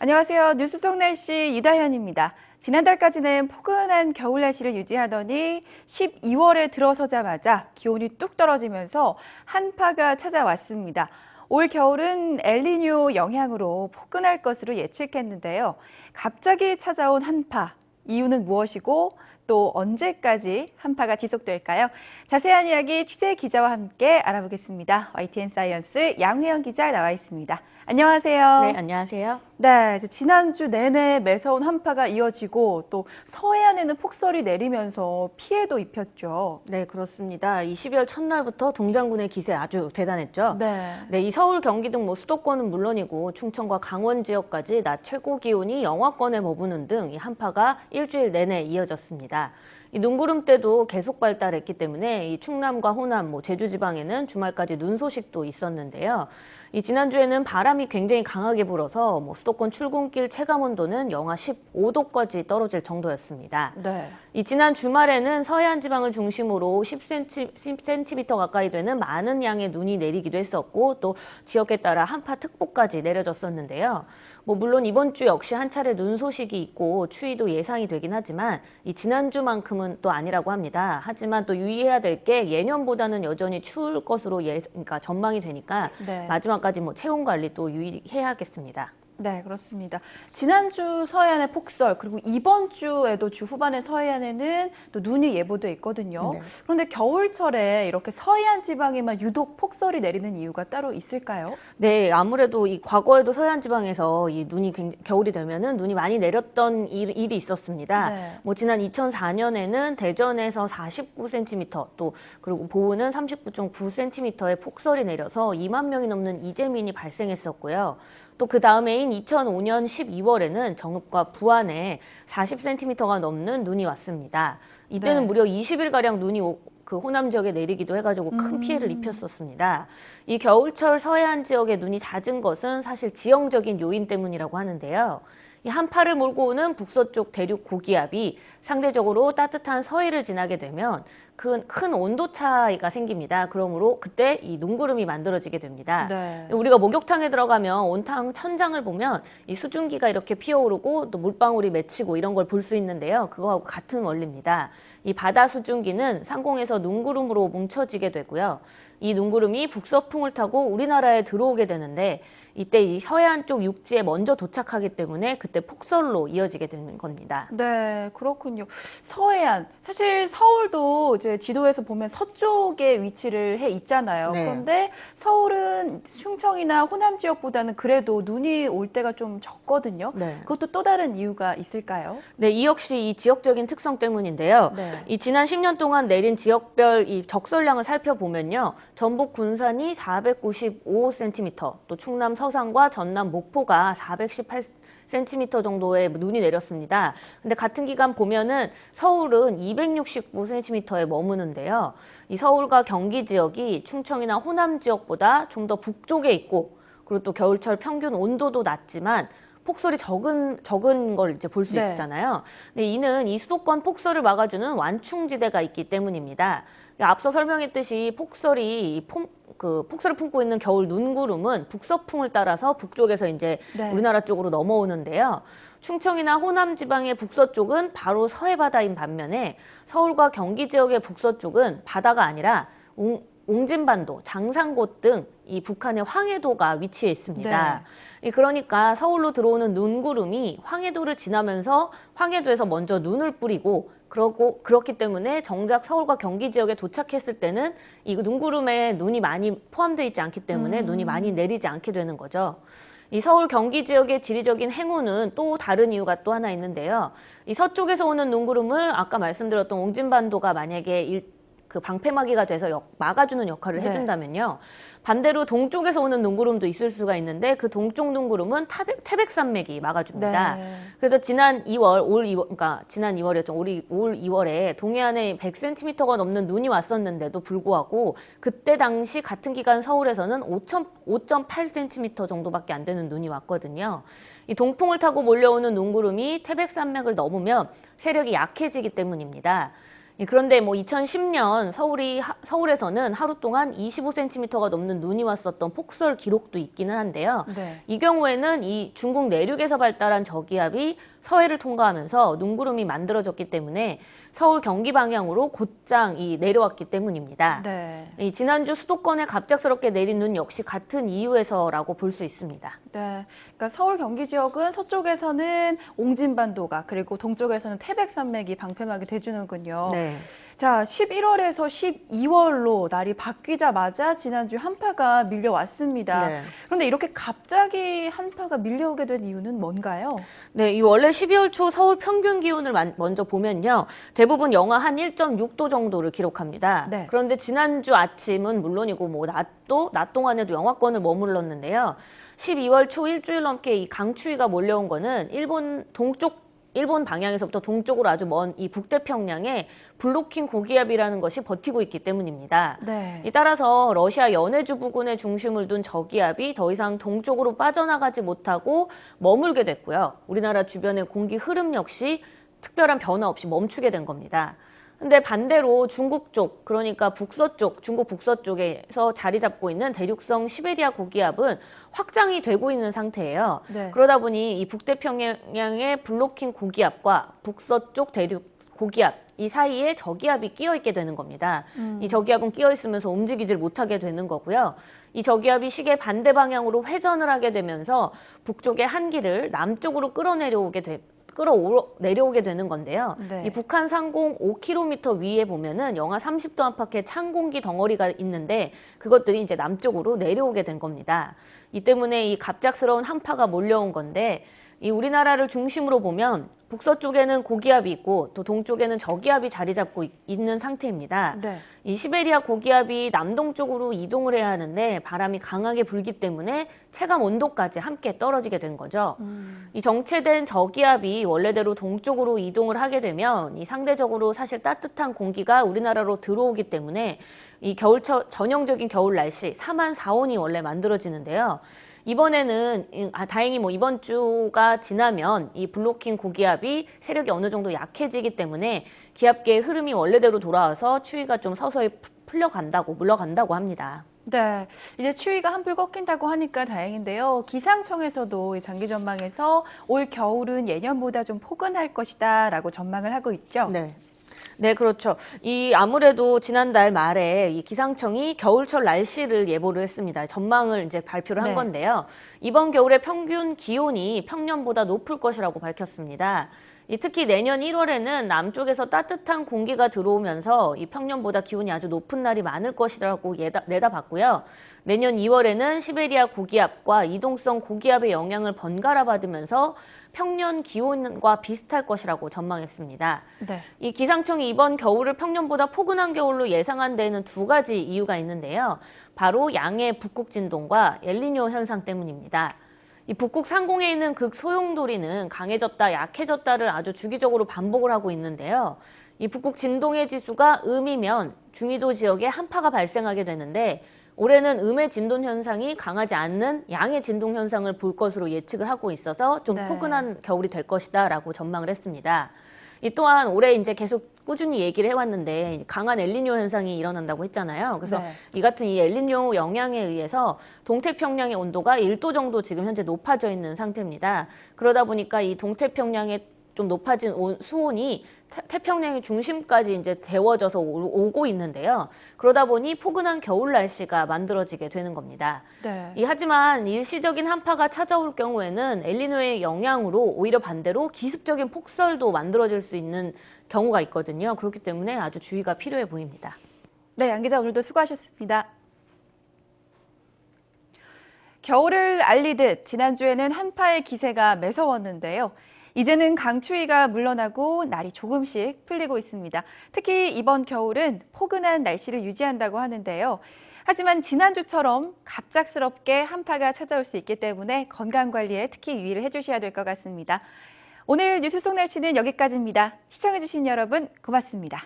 안녕하세요. 뉴스 속 날씨 유다현입니다. 지난달까지는 포근한 겨울 날씨를 유지하더니 12월에 들어서자마자 기온이 뚝 떨어지면서 한파가 찾아왔습니다. 올 겨울은 엘니뇨 영향으로 포근할 것으로 예측했는데요. 갑자기 찾아온 한파, 이유는 무엇이고 또 언제까지 한파가 지속될까요? 자세한 이야기 취재 기자와 함께 알아보겠습니다. YTN 사이언스 양회영 기자 나와 있습니다. 안녕하세요. 네, 안녕하세요. 네, 이제 지난주 내내 매서운 한파가 이어지고 또 서해안에는 폭설이 내리면서 피해도 입혔죠. 네, 그렇습니다. 이 12월 첫날부터 동장군의 기세 아주 대단했죠. 네. 네, 이 서울, 경기 등 수도권은 물론이고 충청과 강원 지역까지 낮 최고 기온이 영하권에 머무는 등 이 한파가 일주일 내내 이어졌습니다. 이 눈구름대도 계속 발달했기 때문에 이 충남과 호남, 제주 지방에는 주말까지 눈 소식도 있었는데요. 이 지난주에는 바람이 굉장히 강하게 불어서 수도권 출근길 체감 온도는 영하 15도까지 떨어질 정도였습니다. 네. 이 지난 주말에는 서해안 지방을 중심으로 10cm 가까이 되는 많은 양의 눈이 내리기도 했었고 또 지역에 따라 한파특보까지 내려졌었는데요. 물론 이번 주 역시 한 차례 눈 소식이 있고 추위도 예상이 되긴 하지만 이 지난주만큼은 또 아니라고 합니다. 하지만 또 유의해야 될 게 예년보다는 여전히 추울 것으로 그러니까 전망이 되니까 네. 마지막까지 체온 관리 또 유의해야겠습니다. 네, 그렇습니다. 지난주 서해안의 폭설, 그리고 이번 주에도 주 후반에 서해안에는 또 눈이 예보돼 있거든요. 네. 그런데 겨울철에 이렇게 서해안 지방에만 유독 폭설이 내리는 이유가 따로 있을까요? 네, 아무래도 이 과거에도 서해안 지방에서 이 눈이 겨울이 되면은 눈이 많이 내렸던 일이 있었습니다. 네. 지난 2004년에는 대전에서 49cm 또 그리고 보은은 39.9cm의 폭설이 내려서 2만 명이 넘는 이재민이 발생했었고요. 또 그 다음해인 2005년 12월에는 정읍과 부안에 40cm가 넘는 눈이 왔습니다. 이때는 네. 무려 20일가량 눈이 그 호남 지역에 내리기도 해가지고 큰 피해를 입혔었습니다. 이 겨울철 서해안 지역에 눈이 잦은 것은 사실 지형적인 요인 때문이라고 하는데요. 이 한파를 몰고 오는 북서쪽 대륙 고기압이 상대적으로 따뜻한 서해를 지나게 되면 큰 온도 차이가 생깁니다. 그러므로 그때 이 눈구름이 만들어지게 됩니다. 네. 우리가 목욕탕에 들어가면 온탕 천장을 보면 이 수증기가 이렇게 피어오르고 또 물방울이 맺히고 이런 걸 볼 수 있는데요. 그거하고 같은 원리입니다. 이 바다 수증기는 상공에서 눈구름으로 뭉쳐지게 되고요. 이 눈구름이 북서풍을 타고 우리나라에 들어오게 되는데 이때 이 서해안 쪽 육지에 먼저 도착하기 때문에 그때 폭설로 이어지게 되는 겁니다. 네, 그렇군요. 서해안. 사실 서울도 이제 지도에서 보면 서쪽에 위치를 해 있잖아요. 네. 그런데 서울은 충청이나 호남 지역보다는 그래도 눈이 올 때가 좀 적거든요. 네. 그것도 또 다른 이유가 있을까요? 네, 이 역시 이 지역적인 특성 때문인데요. 네. 이 지난 10년 동안 내린 지역별 이 적설량을 살펴보면요. 전북 군산이 495cm, 또 충남 서산과 전남 목포가 418cm 정도의 눈이 내렸습니다. 근데 같은 기간 보면은 서울은 269cm에 머무는데요. 이 서울과 경기 지역이 충청이나 호남 지역보다 좀 더 북쪽에 있고 그리고 또 겨울철 평균 온도도 낮지만 폭설이 적은 걸 이제 볼 수 네. 있잖아요. 근데 이는 이 수도권 폭설을 막아주는 완충지대가 있기 때문입니다. 앞서 설명했듯이 폭설을 품고 있는 겨울 눈구름은 북서풍을 따라서 북쪽에서 이제 네. 우리나라 쪽으로 넘어오는데요. 충청이나 호남 지방의 북서쪽은 바로 서해 바다인 반면에 서울과 경기 지역의 북서쪽은 바다가 아니라 옹진반도, 장산곶 등 이 북한의 황해도가 위치해 있습니다. 네. 그러니까 서울로 들어오는 눈구름이 황해도를 지나면서 황해도에서 먼저 눈을 뿌리고 그렇기 때문에 정작 서울과 경기 지역에 도착했을 때는 이 눈구름에 눈이 많이 포함되어 있지 않기 때문에 눈이 많이 내리지 않게 되는 거죠. 이 서울 경기 지역의 지리적인 행운은 또 다른 이유가 또 하나 있는데요. 이 서쪽에서 오는 눈구름을 아까 말씀드렸던 옹진반도가 만약에 그 방패막이가 돼서 막아주는 역할을 네. 해준다면요. 반대로 동쪽에서 오는 눈구름도 있을 수가 있는데 그 동쪽 눈구름은 태백산맥이 막아줍니다. 네. 그래서 지난 2월, 그러니까 지난 2월이었죠. 올 2월에 동해안에 100cm가 넘는 눈이 왔었는데도 불구하고 그때 당시 같은 기간 서울에서는 5.8cm 정도밖에 안 되는 눈이 왔거든요. 이 동풍을 타고 몰려오는 눈구름이 태백산맥을 넘으면 세력이 약해지기 때문입니다. 그런데 뭐 2010년 서울에서는 하루 동안 25cm가 넘는 눈이 왔었던 폭설 기록도 있기는 한데요. 네. 이 경우에는 이 중국 내륙에서 발달한 저기압이 서해를 통과하면서 눈구름이 만들어졌기 때문에 서울 경기 방향으로 곧장 내려왔기 때문입니다. 네. 지난주 수도권에 갑작스럽게 내린 눈 역시 같은 이유에서라고 볼 수 있습니다. 네, 그러니까 서울 경기 지역은 서쪽에서는 옹진반도가 그리고 동쪽에서는 태백산맥이 방패막이 돼주는군요. 네. 자, 11월에서 12월로 날이 바뀌자마자 지난주 한파가 밀려왔습니다. 네. 그런데 이렇게 갑자기 한파가 밀려오게 된 이유는 뭔가요? 네, 원래 12월 초 서울 평균 기온을 먼저 보면요. 대부분 영하 한 1.6도 정도를 기록합니다. 네. 그런데 지난주 아침은 물론이고 뭐 낮 동안에도 영하권을 머물렀는데요. 12월 초 일주일 넘게 이 강추위가 몰려온 거는 일본 방향에서부터 동쪽으로 아주 먼 이 북태평양에 블로킹 고기압이라는 것이 버티고 있기 때문입니다. 네. 따라서 러시아 연해주 부근에 중심을 둔 저기압이 더 이상 동쪽으로 빠져나가지 못하고 머물게 됐고요. 우리나라 주변의 공기 흐름 역시 특별한 변화 없이 멈추게 된 겁니다. 근데 반대로 중국 쪽, 그러니까 북서쪽, 중국 북서쪽에서 자리 잡고 있는 대륙성 시베리아 고기압은 확장이 되고 있는 상태예요. 네. 그러다 보니 이 북태평양의 블로킹 고기압과 북서쪽 대륙 고기압 이 사이에 저기압이 끼어 있게 되는 겁니다. 이 저기압은 끼어 있으면서 움직이질 못하게 되는 거고요. 이 저기압이 시계 반대 방향으로 회전을 하게 되면서 북쪽의 한기를 남쪽으로 끌어내려오게 되는 건데요. 네. 이 북한 상공 5km 위에 보면은 영하 30도 안팎의 찬 공기 덩어리가 있는데 그것들이 이제 남쪽으로 내려오게 된 겁니다. 이 때문에 이 갑작스러운 한파가 몰려온 건데 이 우리나라를 중심으로 보면 북서쪽에는 고기압이 있고 또 동쪽에는 저기압이 자리 잡고 있는 상태입니다. 네. 이 시베리아 고기압이 남동쪽으로 이동을 해야 하는데 바람이 강하게 불기 때문에 체감 온도까지 함께 떨어지게 된 거죠. 이 정체된 저기압이 원래대로 동쪽으로 이동을 하게 되면 이 상대적으로 사실 따뜻한 공기가 우리나라로 들어오기 때문에 이 전형적인 겨울 날씨 4만 4온이 원래 만들어지는데요. 이번에는 다행히 뭐 이번 주가 지나면 이 블로킹 고기압이 세력이 어느 정도 약해지기 때문에 기압계의 흐름이 원래대로 돌아와서 추위가 좀 서서히 물러간다고 합니다. 네, 이제 추위가 한풀 꺾인다고 하니까 다행인데요. 기상청에서도 이 장기 전망에서 올 겨울은 예년보다 좀 포근할 것이다라고 전망을 하고 있죠. 네. 네, 그렇죠. 아무래도 지난달 말에 이 기상청이 겨울철 날씨를 예보를 했습니다. 전망을 이제 발표를 한 네. 건데요. 이번 겨울에 평균 기온이 평년보다 높을 것이라고 밝혔습니다. 특히 내년 1월에는 남쪽에서 따뜻한 공기가 들어오면서 이 평년보다 기온이 아주 높은 날이 많을 것이라고 내다봤고요. 내년 2월에는 시베리아 고기압과 이동성 고기압의 영향을 번갈아 받으면서 평년 기온과 비슷할 것이라고 전망했습니다. 네. 이 기상청이 이번 겨울을 평년보다 포근한 겨울로 예상한 데에는 두 가지 이유가 있는데요. 바로 양의 북극 진동과 엘니뇨 현상 때문입니다. 이 북극 상공에 있는 극소용돌이는 강해졌다 약해졌다를 아주 주기적으로 반복을 하고 있는데요. 이 북극 진동의 지수가 음이면 중위도 지역에 한파가 발생하게 되는데 올해는 음의 진동 현상이 강하지 않는 양의 진동 현상을 볼 것으로 예측을 하고 있어서 좀 네. 포근한 겨울이 될 것이다라고 전망을 했습니다. 또한 올해 이제 계속 꾸준히 얘기를 해왔는데 강한 엘니뇨 현상이 일어난다고 했잖아요. 그래서 네. 이 같은 이 엘니뇨 영향에 의해서 동태평양의 온도가 1도 정도 지금 현재 높아져 있는 상태입니다. 그러다 보니까 이 동태평양의 좀 높아진 수온이 태평양의 중심까지 이제 데워져서 오고 있는데요. 그러다 보니 포근한 겨울 날씨가 만들어지게 되는 겁니다. 네. 하지만 일시적인 한파가 찾아올 경우에는 엘니뇨의 영향으로 오히려 반대로 기습적인 폭설도 만들어질 수 있는 경우가 있거든요. 그렇기 때문에 아주 주의가 필요해 보입니다. 네, 양 기자 오늘도 수고하셨습니다. 겨울을 알리듯 지난주에는 한파의 기세가 매서웠는데요. 이제는 강추위가 물러나고 날이 조금씩 풀리고 있습니다. 특히 이번 겨울은 포근한 날씨를 유지한다고 하는데요. 하지만 지난주처럼 갑작스럽게 한파가 찾아올 수 있기 때문에 건강관리에 특히 유의를 해주셔야 될 것 같습니다. 오늘 뉴스 속 날씨는 여기까지입니다. 시청해주신 여러분 고맙습니다.